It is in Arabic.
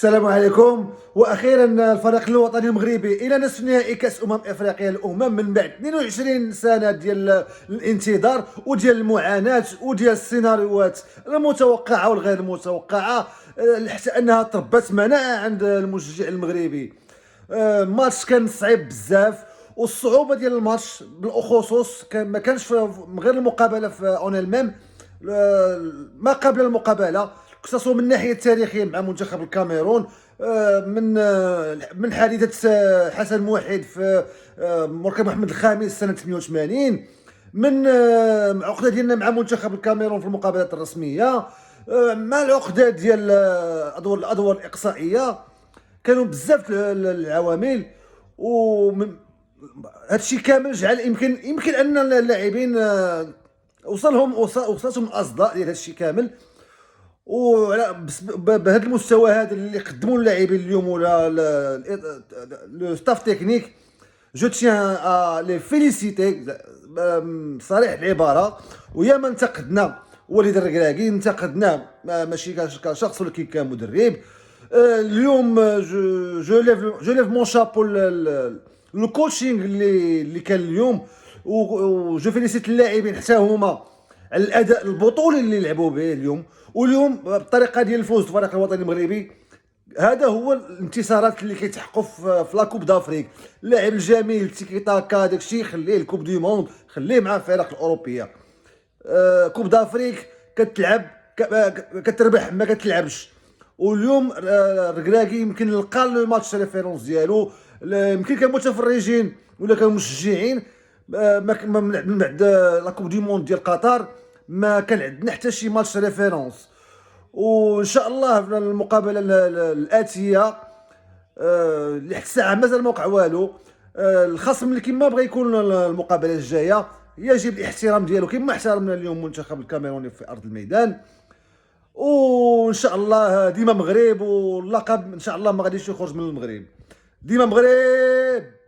السلام عليكم. واخيرا الفريق الوطني المغربي الى نصف نهائي كاس افريقيا الامم من بعد 22 سنه ديال الانتظار وديال المعاناه وديال السيناريوهات المتوقعه والغير متوقعه، حتى انها تربت مناعه عند المشجع المغربي. الماتش كان صعيب بزاف، والصعوبه ديال الماتش بالخصوص ما كانش غير المقابله في اون الميم، ما قبل المقابله، خصوصا من الناحيه التاريخيه مع منتخب الكاميرون. من حادثه حسن موحد في مركب محمد الخامس سنه 88، من عقده ديالنا مع منتخب الكاميرون في المقابلات الرسميه، مع العقده ديال الادوار الاقصائيه. كانوا بزاف العوامل، و هادشي كامل جعل يمكن ان اللاعبين وصلتهم الاصداء ديال هادشي كامل. بهذا المستوى هذا اللي قدموا اللاعبين اليوم ولا لو ستاف تكنيك، جو تيان لي فيليسيتي صريح العباره. ويا ما انتقدنا وليد الركراكي، انتقدناه ماشي كشخص ولكن كمدرب. اليوم جو ليف مون شابو لو كوتشينغ اللي كان اليوم، وجو فيليسيت اللاعبين حتى هما على الاداء البطولي اللي لعبوا به اليوم. واليوم بالطريقه ديال الفوز الفريق الوطني المغربي، هذا هو الانتصارات اللي كيتحققوا في لاكوب دافريك. اللاعب الجميل تيكي تاكا داكشي خليه الكوب دو موند، خليه مع الفرق الاوروبيه. كوب دافريك كتلعب كتربح ما كتلعبش. واليوم الركراكي يمكن لقى لو ماتش ريفيرونس ديالو، يمكن كمتفرجين ولا كمشجعين. من بعد لاكوب دو موند ديال قطر ما كان عندنا حتى شي ماتش ريفيرونس. وان شاء الله في المقابله الاتيه، اللي حتى الساعه مازال ما وقع والو، الخصم اللي كما بغى يكون المقابله الجايه يجب الاحترام ديالو كما احترمنا اليوم المنتخب الكاميروني في ارض الميدان. وان شاء الله ديما مغرب، واللقب ان شاء الله ما غاديش يخرج من المغرب. ديما مغرب.